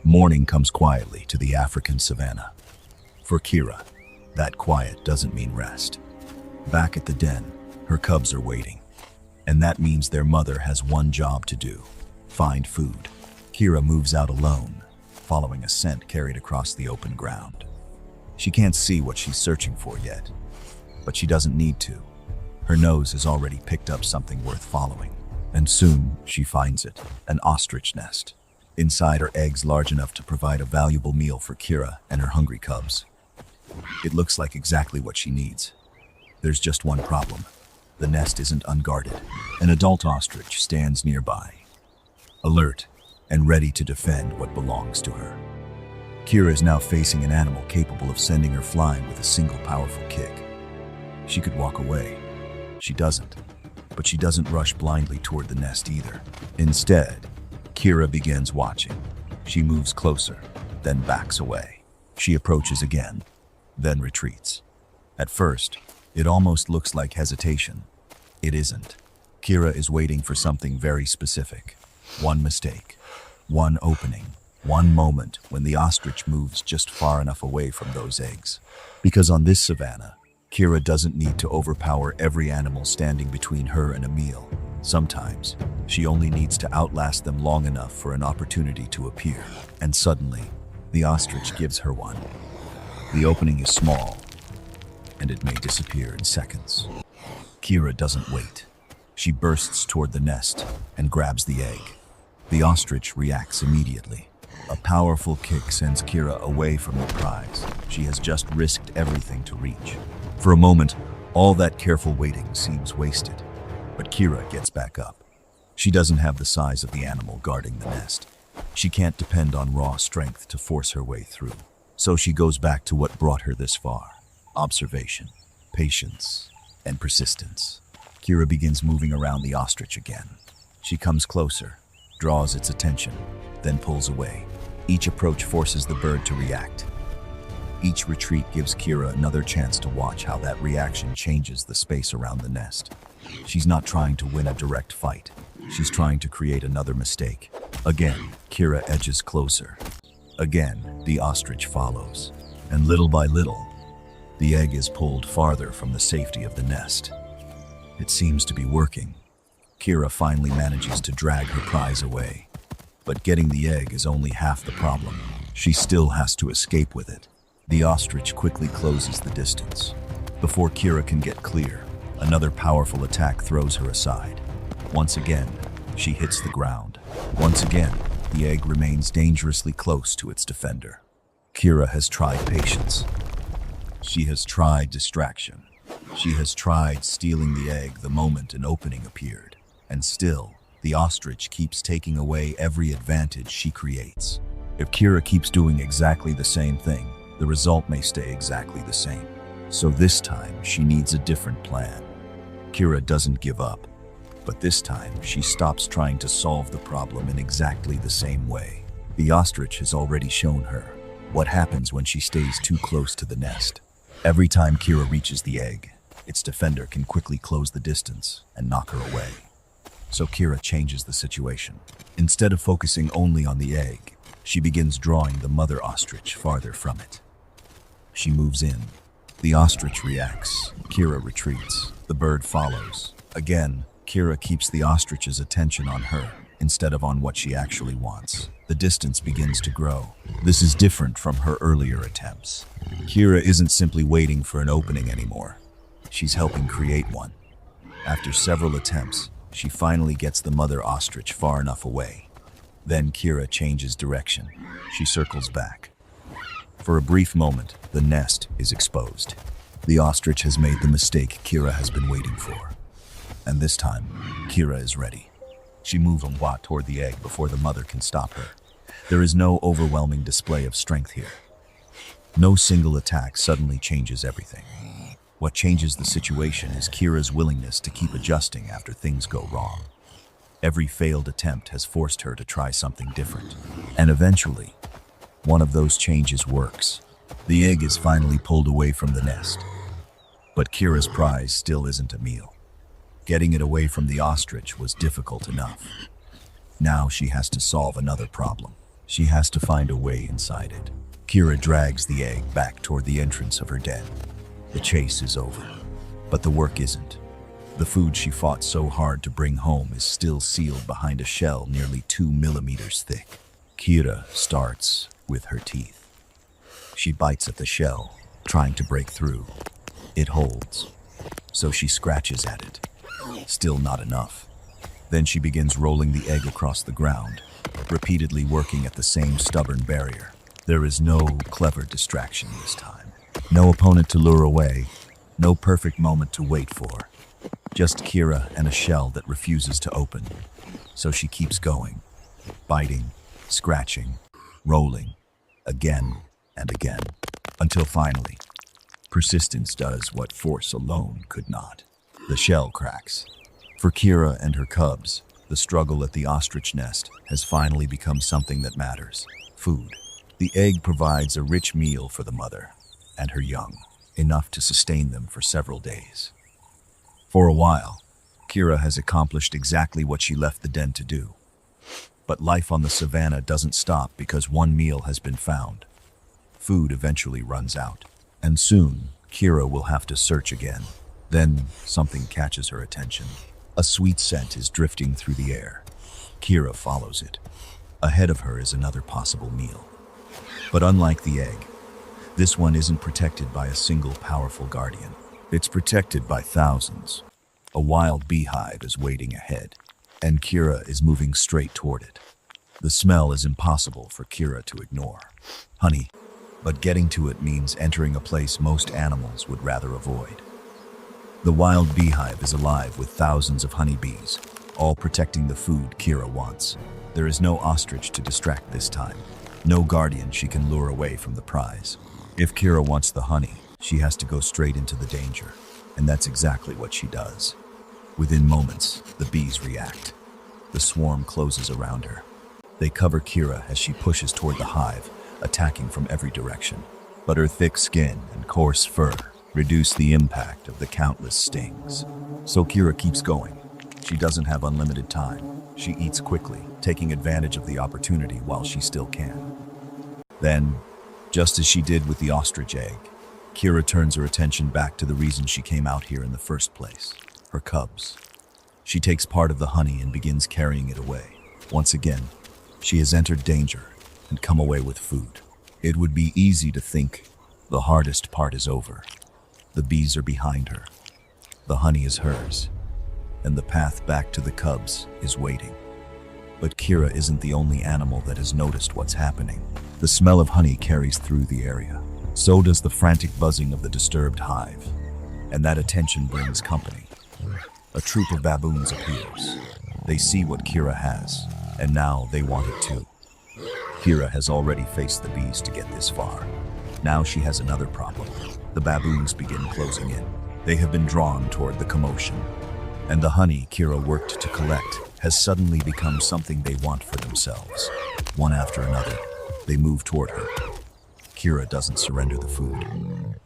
Morning comes quietly to the African savanna. For Kira, that quiet doesn't mean rest. Back at the den, her cubs are waiting. And that means their mother has one job to do: find food. Kira moves out alone, following a scent carried across the open ground. She can't see what she's searching for yet, but she doesn't need to. Her nose has already picked up something worth following, and soon she finds it: an ostrich nest. Inside are eggs large enough to provide a valuable meal for Kira and her hungry cubs. It looks like exactly what she needs. There's just one problem. The nest isn't unguarded. An adult ostrich stands nearby, alert and ready to defend what belongs to her. Kira is now facing an animal capable of sending her flying with a single powerful kick. She could walk away. She doesn't. But she doesn't rush blindly toward the nest either. Instead, Kira begins watching. She moves closer, then backs away. She approaches again, then retreats. At first, it almost looks like hesitation. It isn't. Kira is waiting for something very specific. One mistake, one opening, one moment when the ostrich moves just far enough away from those eggs. Because on this savanna, Kira doesn't need to overpower every animal standing between her and a meal. Sometimes, she only needs to outlast them long enough for an opportunity to appear. And suddenly, the ostrich gives her one. The opening is small, and it may disappear in seconds. Kira doesn't wait. She bursts toward the nest and grabs the egg. The ostrich reacts immediately. A powerful kick sends Kira away from the prize she has just risked everything to reach. For a moment, all that careful waiting seems wasted. But Kira gets back up. She doesn't have the size of the animal guarding the nest. She can't depend on raw strength to force her way through. So she goes back to what brought her this far: observation, patience, and persistence. Kira begins moving around the ostrich again. She comes closer, draws its attention, then pulls away. Each approach forces the bird to react. Each retreat gives Kira another chance to watch how that reaction changes the space around the nest. She's not trying to win a direct fight. She's trying to create another mistake. Again, Kira edges closer. Again, the ostrich follows. And little by little, the egg is pulled farther from the safety of the nest. It seems to be working. Kira finally manages to drag her prize away. But getting the egg is only half the problem. She still has to escape with it. The ostrich quickly closes the distance. Before Kira can get clear, another powerful attack throws her aside. Once again, she hits the ground. Once again, the egg remains dangerously close to its defender. Kira has tried patience. She has tried distraction. She has tried stealing the egg the moment an opening appeared. And still, the ostrich keeps taking away every advantage she creates. If Kira keeps doing exactly the same thing, the result may stay exactly the same. So this time, she needs a different plan. Kira doesn't give up, but this time she stops trying to solve the problem in exactly the same way. The ostrich has already shown her what happens when she stays too close to the nest. Every time Kira reaches the egg, its defender can quickly close the distance and knock her away. So Kira changes the situation. Instead of focusing only on the egg, she begins drawing the mother ostrich farther from it. She moves in. The ostrich reacts. Kira retreats. The bird follows. Again, Kira keeps the ostrich's attention on her instead of on what she actually wants. The distance begins to grow. This is different from her earlier attempts. Kira isn't simply waiting for an opening anymore. She's helping create one. After several attempts, she finally gets the mother ostrich far enough away. Then Kira changes direction. She circles back. For a brief moment, the nest is exposed. The ostrich has made the mistake Kira has been waiting for. And this time, Kira is ready. She moves a lot toward the egg before the mother can stop her. There is no overwhelming display of strength here. No single attack suddenly changes everything. What changes the situation is Kira's willingness to keep adjusting after things go wrong. Every failed attempt has forced her to try something different. And eventually, one of those changes works. The egg is finally pulled away from the nest. But Kira's prize still isn't a meal. Getting it away from the ostrich was difficult enough. Now she has to solve another problem. She has to find a way inside it. Kira drags the egg back toward the entrance of her den. The chase is over, but the work isn't. The food she fought so hard to bring home is still sealed behind a shell nearly 2 millimeters thick. Kira starts with her teeth. She bites at the shell, trying to break through. It holds, so she scratches at it. Still not enough. Then she begins rolling the egg across the ground, repeatedly working at the same stubborn barrier. There is no clever distraction this time. No opponent to lure away, no perfect moment to wait for. Just Kira and a shell that refuses to open. So she keeps going, biting, scratching, rolling, again and again, until finally, persistence does what force alone could not. The shell cracks. For Kira and her cubs, the struggle at the ostrich nest has finally become something that matters: food. The egg provides a rich meal for the mother and her young, enough to sustain them for several days. For a while, Kira has accomplished exactly what she left the den to do. But life on the savanna doesn't stop because one meal has been found. Food eventually runs out, and soon Kira will have to search again. Then something catches her attention. A sweet scent is drifting through the air. Kira follows it. Ahead of her is another possible meal. But unlike the egg, this one isn't protected by a single powerful guardian. It's protected by thousands. A wild beehive is waiting ahead, and Kira is moving straight toward it. The smell is impossible for Kira to ignore. Honey, but getting to it means entering a place most animals would rather avoid. The wild beehive is alive with thousands of honeybees, all protecting the food Kira wants. There is no ostrich to distract this time, no guardian she can lure away from the prize. If Kira wants the honey, she has to go straight into the danger, and that's exactly what she does. Within moments, the bees react. The swarm closes around her. They cover Kira as she pushes toward the hive, attacking from every direction. But her thick skin and coarse fur reduce the impact of the countless stings. So Kira keeps going. She doesn't have unlimited time. She eats quickly, taking advantage of the opportunity while she still can. Then, just as she did with the ostrich egg, Kira turns her attention back to the reason she came out here in the first place: her cubs. She takes part of the honey and begins carrying it away. Once again, she has entered danger and come away with food. It would be easy to think the hardest part is over. The bees are behind her. The honey is hers, and the path back to the cubs is waiting. But Kira isn't the only animal that has noticed what's happening. The smell of honey carries through the area. So does the frantic buzzing of the disturbed hive. And that attention brings company. A troop of baboons appears. They see what Kira has, and now they want it too. Kira has already faced the bees to get this far. Now she has another problem. The baboons begin closing in. They have been drawn toward the commotion. And the honey Kira worked to collect has suddenly become something they want for themselves. One after another, they move toward her. Kira doesn't surrender the food.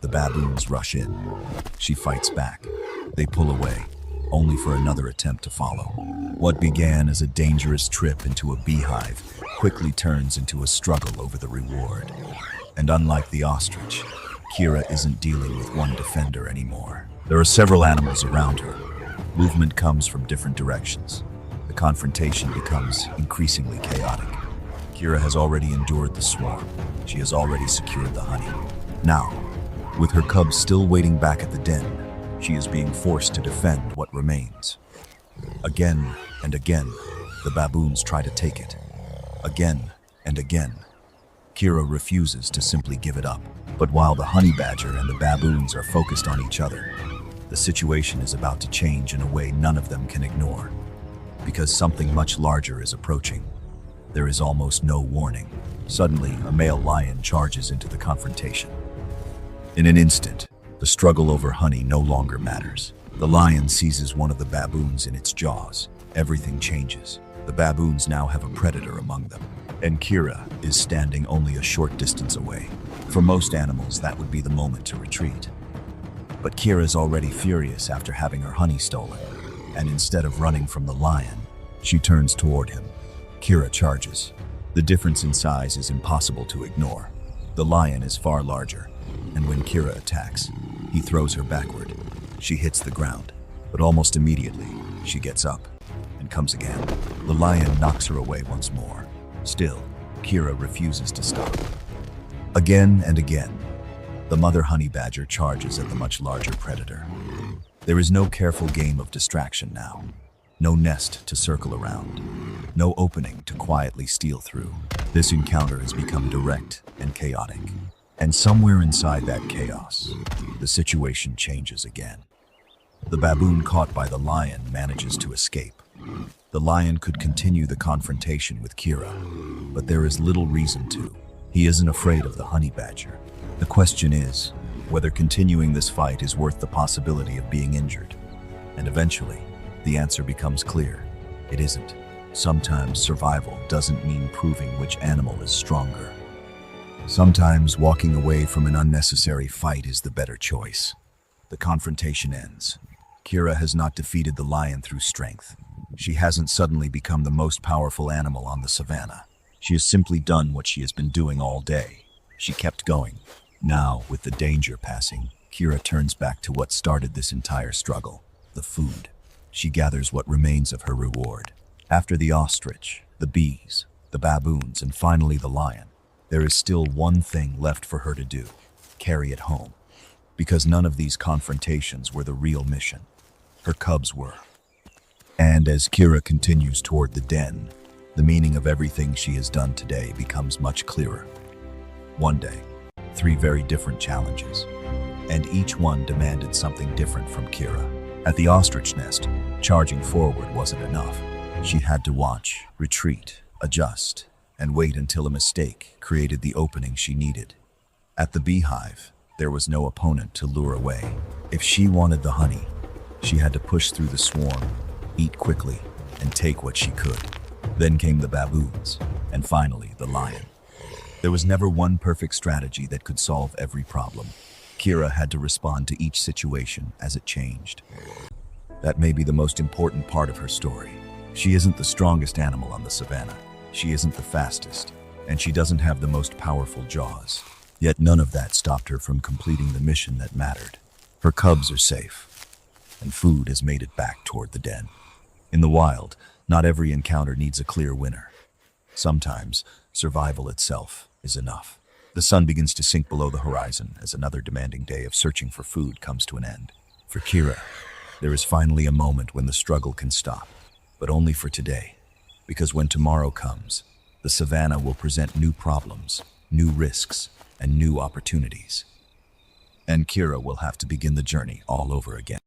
The baboons rush in. She fights back. They pull away, only for another attempt to follow. What began as a dangerous trip into a beehive quickly turns into a struggle over the reward. And unlike the ostrich, Kira isn't dealing with one defender anymore. There are several animals around her. Movement comes from different directions. The confrontation becomes increasingly chaotic. Kira has already endured the swarm. She has already secured the honey. Now, with her cubs still waiting back at the den, she is being forced to defend what remains. Again and again, the baboons try to take it. Again and again. Kira refuses to simply give it up. But while the honey badger and the baboons are focused on each other, the situation is about to change in a way none of them can ignore. Because something much larger is approaching. There is almost no warning. Suddenly, a male lion charges into the confrontation. In an instant, the struggle over honey no longer matters. The lion seizes one of the baboons in its jaws. Everything changes. The baboons now have a predator among them, and Kira is standing only a short distance away. For most animals, that would be the moment to retreat. But Kira is already furious after having her honey stolen, and instead of running from the lion, she turns toward him. Kira charges. The difference in size is impossible to ignore. The lion is far larger, and when Kira attacks, he throws her backward. She hits the ground, but almost immediately, she gets up and comes again. The lion knocks her away once more. Still, Kira refuses to stop. Again and again, the mother honey badger charges at the much larger predator. There is no careful game of distraction now. No nest to circle around. No opening to quietly steal through. This encounter has become direct and chaotic. And somewhere inside that chaos, the situation changes again. The baboon caught by the lion manages to escape. The lion could continue the confrontation with Kira, but there is little reason to. He isn't afraid of the honey badger. The question is whether continuing this fight is worth the possibility of being injured. And eventually, the answer becomes clear. It isn't. Sometimes survival doesn't mean proving which animal is stronger. Sometimes walking away from an unnecessary fight is the better choice. The confrontation ends. Kira has not defeated the lion through strength. She hasn't suddenly become the most powerful animal on the savanna. She has simply done what she has been doing all day. She kept going. Now, with the danger passing, Kira turns back to what started this entire struggle, the food. She gathers what remains of her reward. After the ostrich, the bees, the baboons, and finally the lion, there is still one thing left for her to do: carry it home. Because none of these confrontations were the real mission. Her cubs were. And as Kira continues toward the den, the meaning of everything she has done today becomes much clearer. One day, 3 very different challenges, and each one demanded something different from Kira. At the ostrich nest, charging forward wasn't enough. She had to watch, retreat, adjust, and wait until a mistake created the opening she needed. At the beehive, there was no opponent to lure away. If she wanted the honey, she had to push through the swarm, eat quickly, and take what she could. Then came the baboons, and finally the lion. There was never one perfect strategy that could solve every problem. Kira had to respond to each situation as it changed. That may be the most important part of her story. She isn't the strongest animal on the savanna. She isn't the fastest, and she doesn't have the most powerful jaws. Yet none of that stopped her from completing the mission that mattered. Her cubs are safe, and food has made it back toward the den. In the wild, not every encounter needs a clear winner. Sometimes, survival itself is enough. The sun begins to sink below the horizon as another demanding day of searching for food comes to an end. For Kira, there is finally a moment when the struggle can stop, but only for today. Because when tomorrow comes, the savanna will present new problems, new risks, and new opportunities. And Kira will have to begin the journey all over again.